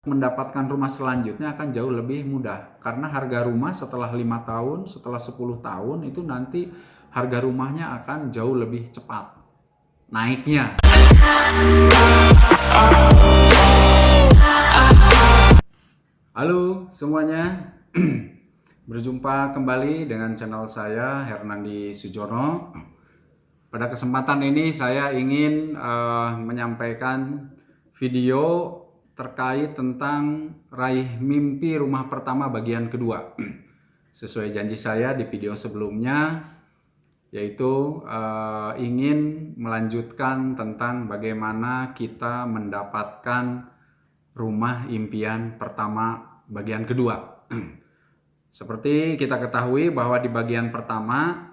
mendapatkan rumah selanjutnya akan jauh lebih mudah. Karena harga rumah setelah 5 tahun, setelah 10 tahun itu nanti harga rumahnya akan jauh lebih cepat naiknya. Halo semuanya, berjumpa kembali dengan channel saya Hernandi Sujono. Pada kesempatan ini saya ingin menyampaikan video terkait tentang raih mimpi rumah pertama bagian kedua. Sesuai janji saya di video sebelumnya, yaitu ingin melanjutkan tentang bagaimana kita mendapatkan rumah impian pertama bagian kedua. Seperti kita ketahui bahwa di bagian pertama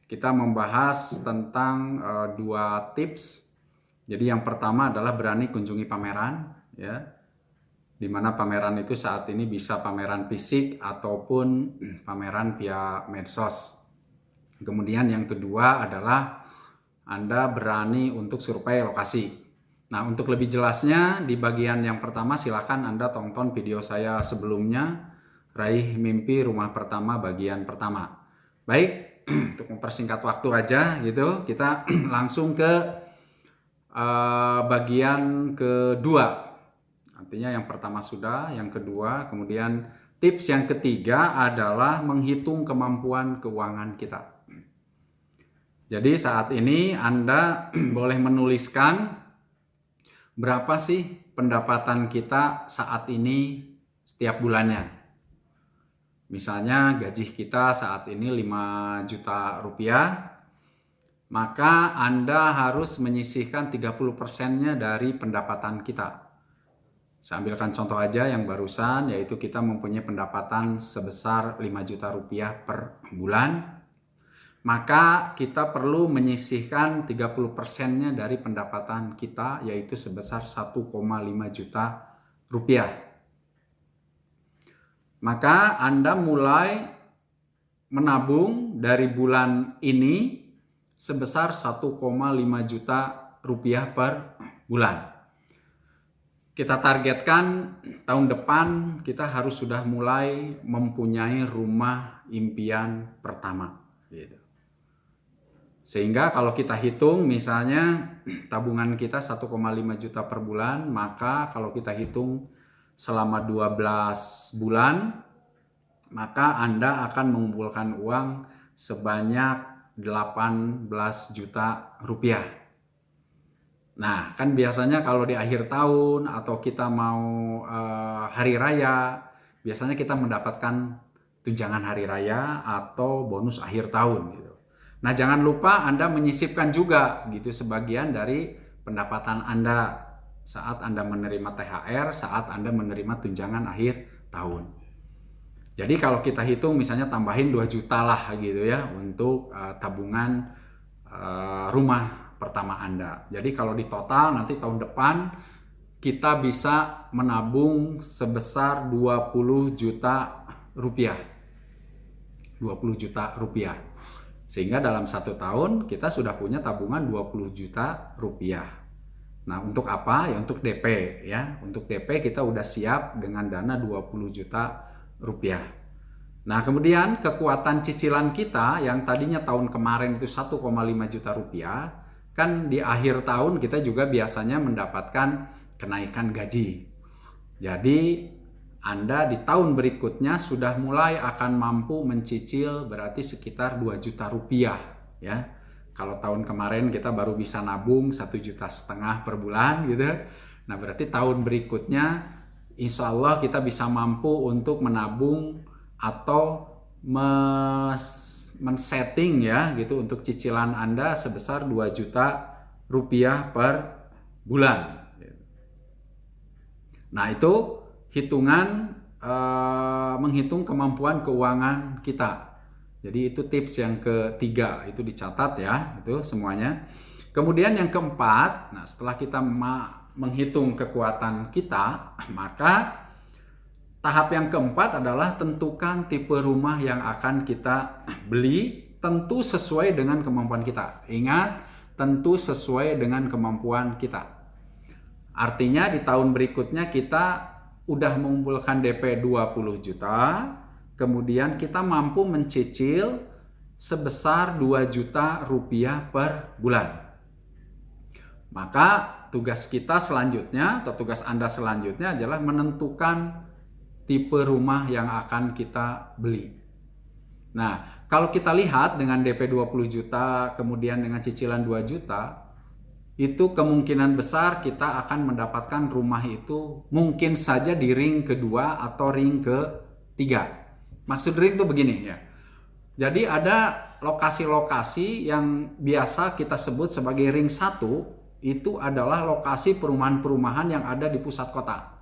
kita membahas tentang dua tips. Jadi yang pertama adalah berani kunjungi pameran, ya. Dimana pameran itu saat ini bisa pameran fisik ataupun pameran via medsos. Kemudian yang kedua adalah Anda berani untuk survei lokasi. Nah, untuk lebih jelasnya di bagian yang pertama silakan Anda tonton video saya sebelumnya, raih mimpi rumah pertama bagian pertama. Baik, untuk mempersingkat waktu aja gitu, kita langsung ke bagian kedua. Artinya yang pertama sudah, yang kedua, kemudian tips yang ketiga adalah menghitung kemampuan keuangan kita. Jadi saat ini Anda boleh menuliskan berapa sih pendapatan kita saat ini setiap bulannya. Misalnya gaji kita saat ini 5 juta rupiah, maka Anda harus menyisihkan 30%-nya dari pendapatan kita. Saya ambilkan contoh aja yang barusan, yaitu kita mempunyai pendapatan sebesar 5 juta rupiah per bulan. Maka kita perlu menyisihkan 30%-nya dari pendapatan kita, yaitu sebesar 1,5 juta rupiah. Maka Anda mulai menabung dari bulan ini sebesar 1,5 juta rupiah per bulan. Kita targetkan tahun depan kita harus sudah mulai mempunyai rumah impian pertama. Gitu. Sehingga kalau kita hitung misalnya tabungan kita 1,5 juta per bulan, maka kalau kita hitung selama 12 bulan, maka Anda akan mengumpulkan uang sebanyak 18 juta rupiah. Nah, kan biasanya kalau di akhir tahun atau kita mau hari raya, biasanya kita mendapatkan tunjangan hari raya atau bonus akhir tahun gitu. Nah, jangan lupa Anda menyisipkan juga gitu sebagian dari pendapatan Anda saat Anda menerima THR, saat Anda menerima tunjangan akhir tahun. Jadi kalau kita hitung misalnya tambahin 2 juta lah gitu ya untuk tabungan rumah pertama Anda. Jadi kalau di total nanti tahun depan kita bisa menabung sebesar 20 juta rupiah. 20 juta rupiah. Sehingga dalam 1 tahun kita sudah punya tabungan 20 juta rupiah. Nah, untuk apa? Ya untuk DP ya. Untuk DP kita udah siap dengan dana 20 juta rupiah. Nah, kemudian kekuatan cicilan kita yang tadinya tahun kemarin itu 1,5 juta rupiah, kan di akhir tahun kita juga biasanya mendapatkan kenaikan gaji. Jadi, Anda di tahun berikutnya sudah mulai akan mampu mencicil berarti sekitar 2 juta rupiah ya. Kalau tahun kemarin kita baru bisa nabung 1,5 juta per bulan gitu. Nah, berarti tahun berikutnya insya Allah kita bisa mampu untuk menabung atau men-setting ya gitu untuk cicilan Anda sebesar 2 juta rupiah per bulan. Nah, itu hitungan menghitung kemampuan keuangan kita. Jadi itu tips yang ketiga, itu dicatat ya, itu semuanya. Kemudian yang keempat, nah setelah kita menghitung kekuatan kita, maka tahap yang keempat adalah tentukan tipe rumah yang akan kita beli, tentu sesuai dengan kemampuan kita. Ingat, tentu sesuai dengan kemampuan kita. Artinya di tahun berikutnya kita udah mengumpulkan DP 20 juta, kemudian kita mampu mencicil sebesar 2 juta rupiah per bulan. Maka tugas kita selanjutnya atau tugas Anda selanjutnya adalah menentukan tipe rumah yang akan kita beli. Nah, kalau kita lihat dengan DP 20 juta kemudian dengan cicilan 2 juta, itu kemungkinan besar kita akan mendapatkan rumah itu mungkin saja di ring kedua atau ring ketiga. Maksud ring itu begini ya. Jadi ada lokasi-lokasi yang biasa kita sebut sebagai ring 1, itu adalah lokasi perumahan-perumahan yang ada di pusat kota.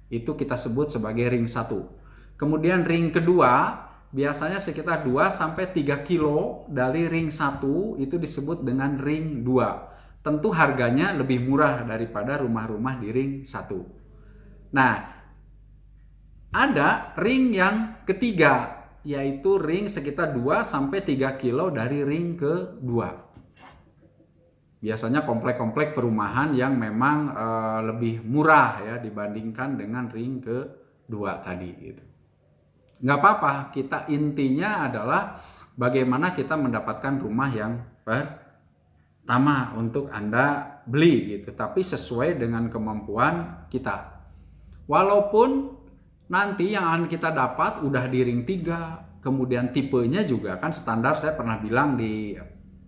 Itu kita sebut sebagai ring 1. Kemudian ring kedua biasanya sekitar 2-3 kilo dari ring 1 itu disebut dengan ring 2. Tentu harganya lebih murah daripada rumah-rumah di ring 1. Nah, ada ring yang ketiga, yaitu ring sekitar 2-3 kilo dari ring kedua. Biasanya komplek-komplek perumahan yang memang lebih murah ya dibandingkan dengan ring kedua tadi gitu. Nggak apa-apa, kita intinya adalah bagaimana kita mendapatkan rumah yang pertama untuk Anda beli gitu, tapi sesuai dengan kemampuan kita. Walaupun nanti yang akan kita dapat udah di ring 3, kemudian tipenya juga kan standar, saya pernah bilang di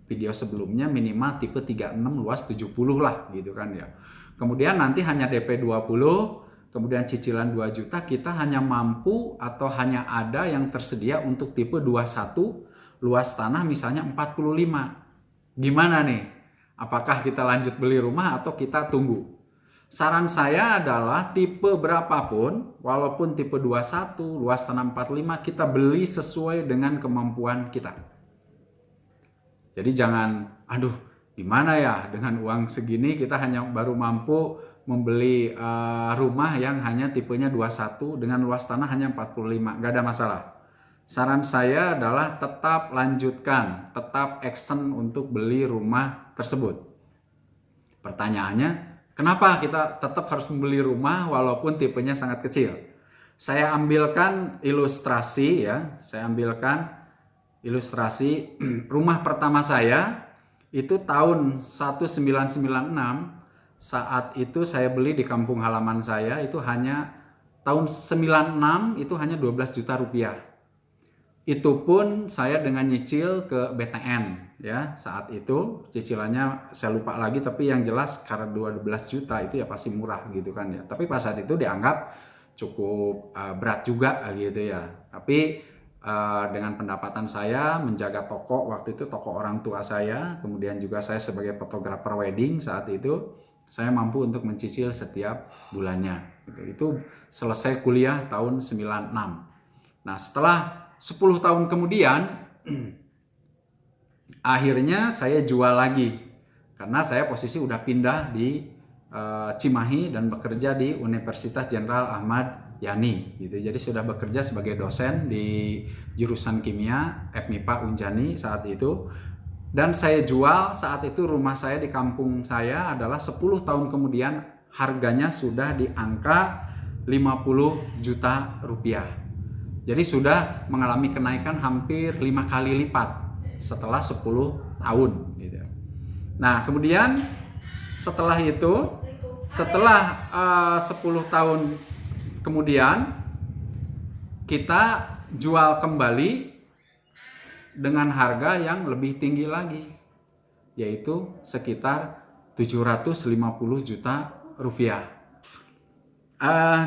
video sebelumnya minimal tipe 36 luas 70 lah gitu kan ya. Kemudian nanti hanya DP 20, kemudian cicilan 2 juta, kita hanya mampu atau hanya ada yang tersedia untuk tipe 21, luas tanah misalnya 45. Gimana nih? Apakah kita lanjut beli rumah atau kita tunggu? Saran saya adalah tipe berapapun, walaupun tipe 21, luas tanah 45, kita beli sesuai dengan kemampuan kita. Jadi jangan, aduh gimana ya dengan uang segini kita hanya baru mampu membeli rumah yang hanya tipenya 21 dengan luas tanah hanya 45, gak ada masalah. Saran saya adalah tetap lanjutkan, tetap action untuk beli rumah tersebut. Pertanyaannya, kenapa kita tetap harus membeli rumah walaupun tipenya sangat kecil? Saya ambilkan ilustrasi ya, rumah pertama saya itu tahun 1996. Saat itu saya beli di kampung halaman saya, itu hanya tahun 96 itu hanya 12 juta rupiah. Itu pun saya dengan nyicil ke BTN ya. Saat itu cicilannya saya lupa lagi, tapi yang jelas karena 12 juta itu ya pasti murah gitu kan ya. Tapi pas saat itu dianggap cukup berat juga gitu ya. Tapi dengan pendapatan saya menjaga toko, waktu itu toko orang tua saya, kemudian juga saya sebagai fotografer wedding saat itu, saya mampu untuk mencicil setiap bulannya. Itu selesai kuliah tahun 96. Nah setelah 10 tahun kemudian, akhirnya saya jual lagi. Karena saya posisi udah pindah di Cimahi dan bekerja di Universitas Jenderal Ahmad Yani gitu. Jadi sudah bekerja sebagai dosen di jurusan kimia FMIPA Unjani saat itu. Dan saya jual saat itu rumah saya di kampung saya adalah 10 tahun kemudian harganya sudah di angka 50 juta rupiah. Jadi sudah mengalami kenaikan hampir 5 kali lipat setelah 10 tahun gitu. Nah, kemudian setelah itu, setelah 10 tahun kemudian kita jual kembali dengan harga yang lebih tinggi lagi, yaitu sekitar 750 juta rupiah.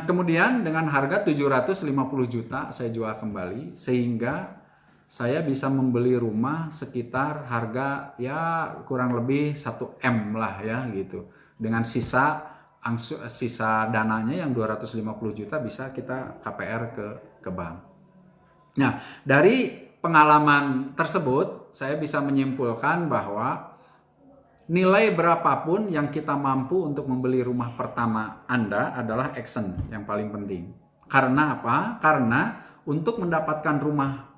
Kemudian dengan harga 750 juta saya jual kembali, sehingga saya bisa membeli rumah sekitar harga ya kurang lebih 1 M lah ya gitu. Dengan sisa dananya yang 250 juta bisa kita KPR ke bank. Nah, dari pengalaman tersebut saya bisa menyimpulkan bahwa nilai berapapun yang kita mampu untuk membeli rumah pertama Anda adalah action yang paling penting. Karena apa? Karena untuk mendapatkan rumah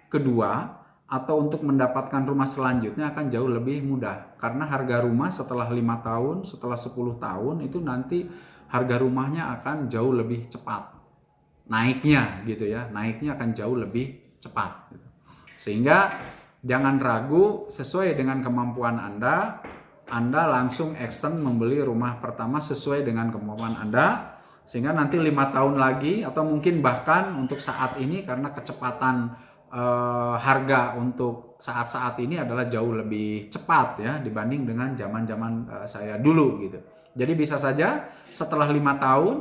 kedua atau untuk mendapatkan rumah selanjutnya akan jauh lebih mudah, karena harga rumah setelah 5 tahun, setelah 10 tahun itu nanti harga rumahnya akan jauh lebih cepat naiknya gitu ya, naiknya akan jauh lebih cepat gitu. Sehingga jangan ragu, sesuai dengan kemampuan Anda langsung action membeli rumah pertama sesuai dengan kemampuan Anda, sehingga nanti 5 tahun lagi atau mungkin bahkan untuk saat ini, karena kecepatan harga untuk saat-saat ini adalah jauh lebih cepat ya dibanding dengan zaman-zaman saya dulu gitu. Jadi bisa saja setelah 5 tahun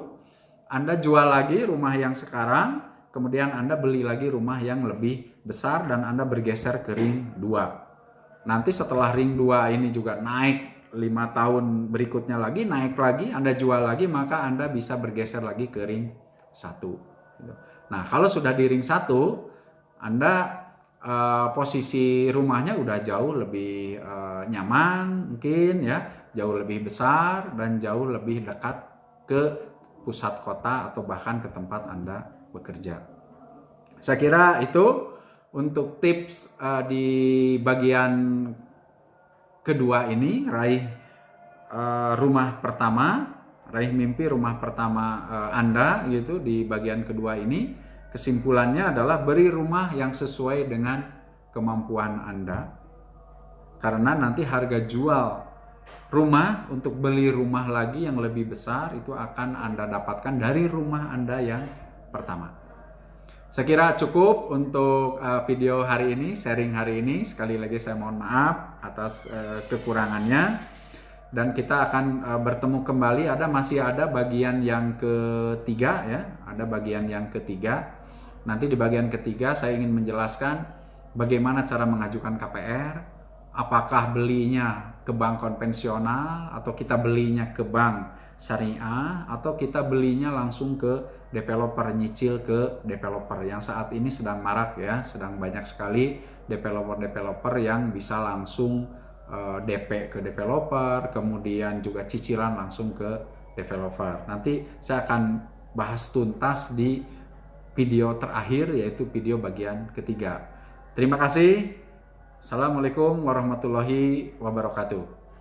Anda jual lagi rumah yang sekarang, kemudian Anda beli lagi rumah yang lebih besar dan Anda bergeser ke ring 2. Nanti setelah ring 2 ini juga naik 5 tahun berikutnya lagi, naik lagi, Anda jual lagi, maka Anda bisa bergeser lagi ke ring 1. Nah, kalau sudah di ring 1, Anda posisi rumahnya udah jauh lebih nyaman mungkin ya, jauh lebih besar dan jauh lebih dekat ke pusat kota atau bahkan ke tempat Anda bekerja. Saya kira itu untuk tips di bagian kedua ini, raih rumah pertama, raih mimpi rumah pertama Anda gitu di bagian kedua ini. Kesimpulannya adalah beri rumah yang sesuai dengan kemampuan Anda, karena nanti harga jual rumah untuk beli rumah lagi yang lebih besar itu akan Anda dapatkan dari rumah Anda yang pertama. Saya kira cukup untuk video hari ini, sharing hari ini. Sekali lagi saya mohon maaf atas kekurangannya, dan kita akan bertemu kembali. Masih ada bagian yang ketiga ya, ada bagian yang ketiga. Nanti di bagian ketiga saya ingin menjelaskan bagaimana cara mengajukan KPR, apakah belinya ke bank konvensional atau kita belinya ke bank syariah atau kita belinya langsung ke developer, nyicil ke developer yang saat ini sedang marak ya, sedang banyak sekali developer-developer yang bisa langsung DP ke developer, kemudian juga cicilan langsung ke developer. Nanti saya akan bahas tuntas di video terakhir, yaitu video bagian ketiga. Terima kasih. Assalamualaikum warahmatullahi wabarakatuh.